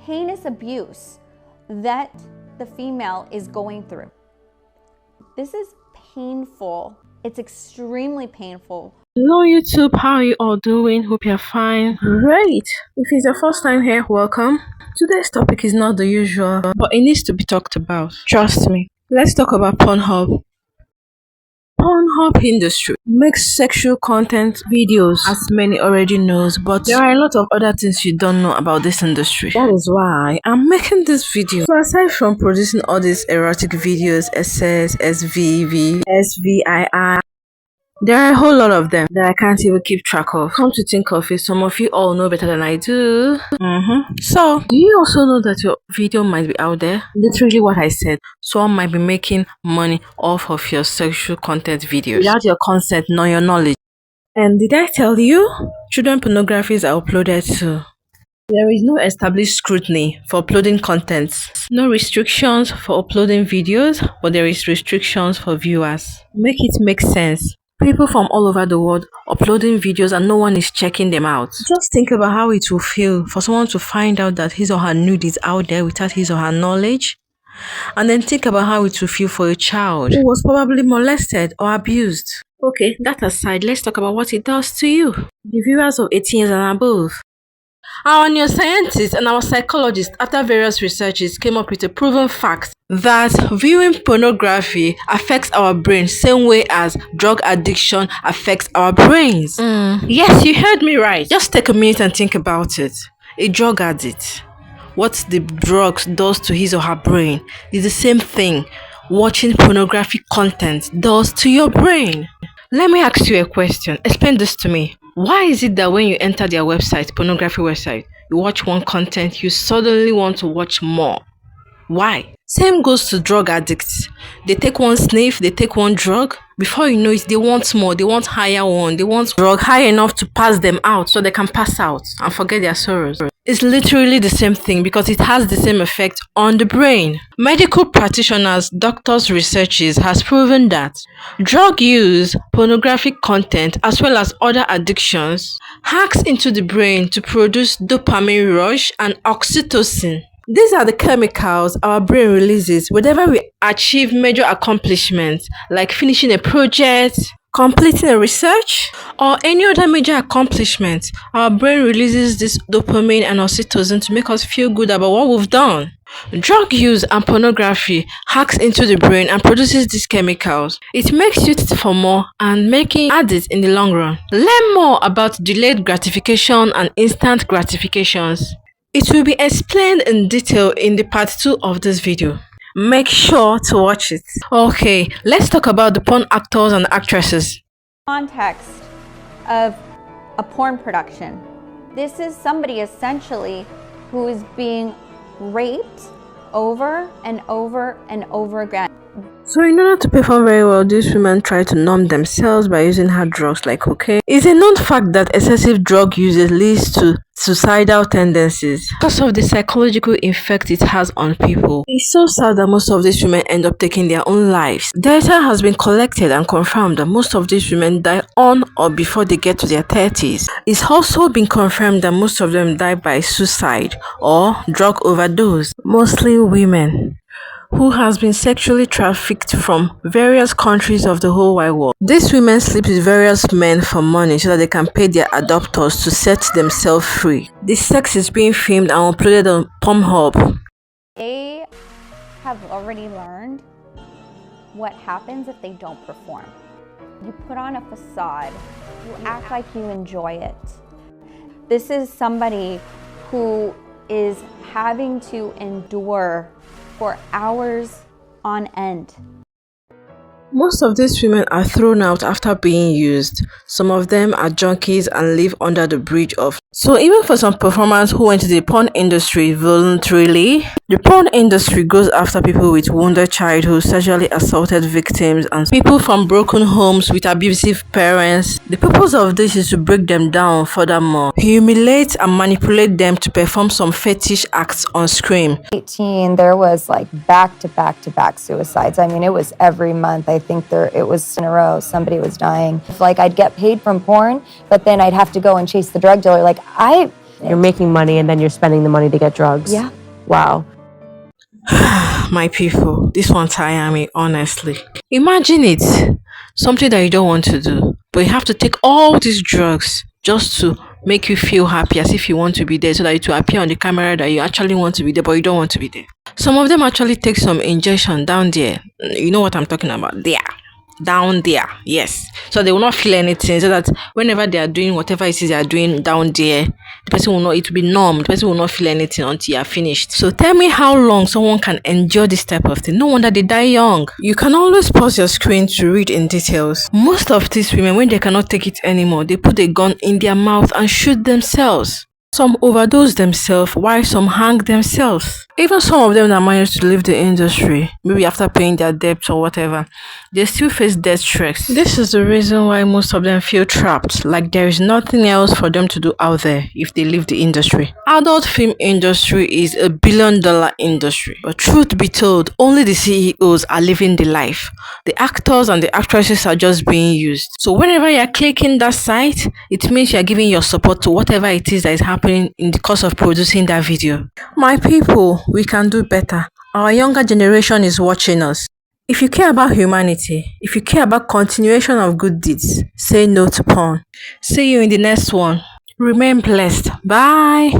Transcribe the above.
heinous abuse that the female is going through. This is painful. It's extremely painful. Hello YouTube, how are you all doing? Hope you're fine. Great! If it's your first time here, welcome. Today's topic is not the usual, but it needs to be talked about. Trust me. Let's talk about Pornhub. Pornhub industry makes sexual content videos, as many already knows, but there are a lot of other things you don't know about this industry. That is why I'm making this video. So aside from producing all these erotic videos, SS, SVV, SVII, there are a whole lot of them that I can't even keep track of. Come to think of it, some of you all know better than I do. So, do you also know that your video might be out there? Literally what I said. Someone might be making money off of your sexual content videos without your consent nor your knowledge. And did I tell you? Children pornographies are uploaded too. There is no established scrutiny for uploading content. No restrictions for uploading videos, but there is restrictions for viewers. Make it make sense. People from all over the world uploading videos and no one is checking them out. Just think about how it will feel for someone to find out that his or her nude is out there without his or her knowledge. And then think about how it will feel for a child who was probably molested or abused. Okay, that aside, let's talk about what it does to you, the viewers of 18 years and above. Our neuroscientists and our psychologists, after various researches, came up with a proven fact that viewing pornography affects our brain same way as drug addiction affects our brains. Yes, you heard me right. Just take a minute and think about it. A drug addict, what the drugs does to his or her brain is the same thing watching pornographic content does to your brain. Let me ask you a question. Explain this to me. Why is it that when you enter their website, pornography website, you watch one content, you suddenly want to watch more? Why? Same goes to drug addicts. They take one sniff, they take one drug. Before you know it, they want more, they want higher one, they want drug high enough to pass them out so they can pass out and forget their sorrows. It's literally the same thing because it has the same effect on the brain. Medical practitioners, doctors, researchers has proven that drug use, pornographic content, as well as other addictions, hacks into the brain to produce dopamine rush and oxytocin. These are the chemicals our brain releases whenever we achieve major accomplishments like finishing a project, completing a research, or any other major accomplishment. Our brain releases this dopamine and oxytocin to make us feel good about what we've done. Drug use and pornography hacks into the brain and produces these chemicals. It makes you tit for more and making addicts in the long run. Learn more about delayed gratification and instant gratifications. It will be explained in detail in the part 2 of this video. Make sure to watch it. Okay, let's talk about the porn actors and actresses. Context of a porn production. This is somebody essentially who is being raped over and over and over again. So in order to perform very well, these women try to numb themselves by using hard drugs like cocaine. It's a known fact that excessive drug use leads to suicidal tendencies because of the psychological effect it has on people. It's so sad that most of these women end up taking their own lives. Data has been collected and confirmed that most of these women die on or before they get to their 30s. It's also been confirmed that most of them die by suicide or drug overdose. Mostly women who has been sexually trafficked from various countries of the whole wide world. These women sleep with various men for money so that they can pay their adopters to set themselves free. This sex is being filmed and uploaded on Pornhub. They have already learned what happens if they don't perform. You put on a facade, you act like you enjoy it. This is somebody who is having to endure for hours on end. Most of these women are thrown out after being used. Some of them are junkies and live under the bridge of. So even for some performers who went to the porn industry voluntarily, the porn industry goes after people with wounded childhood, sexually assaulted victims, and people from broken homes with abusive parents. The purpose of this is to break them down furthermore, humiliate and manipulate them to perform some fetish acts on screen. 18, there was like back to back suicides. I mean, it was every month. I think it was in a row, somebody was dying. Like I'd get paid from porn, but then I'd have to go and chase the drug dealer. Like You're making money and then you're spending the money to get drugs. Yeah. Wow. My people, this one tire me, honestly. Imagine it. Something that you don't want to do, but you have to take all these drugs just to make you feel happy, as if you want to be there, so that it will appear on the camera that you actually want to be there, but you don't want to be there. Some of them actually take some injection down there. You know what I'm talking about? There. Down there, yes. So they will not feel anything, so that whenever they are doing whatever it is they are doing down there, the person will not, it will be numb. The person will not feel anything until you are finished. So tell me how long someone can endure this type of thing. No wonder they die young. You can always pause your screen to read in details. Most of these women, when they cannot take it anymore, they put a gun in their mouth and shoot themselves. Some overdose themselves, while some hang themselves. Even some of them that managed to leave the industry, maybe after paying their debts or whatever, they still face death threats. This is the reason why most of them feel trapped, like there is nothing else for them to do out there if they leave the industry. Adult film industry is a $1 billion industry, but truth be told, only the CEOs are living the life. The actors and the actresses are just being used. So whenever you're clicking that site, it means you're giving your support to whatever it is that is happening in the course of producing that video. My people, we can do better. Our younger generation is watching us. If you care about humanity, if you care about continuation of good deeds, say no to porn. See you in the next one. Remain blessed. Bye.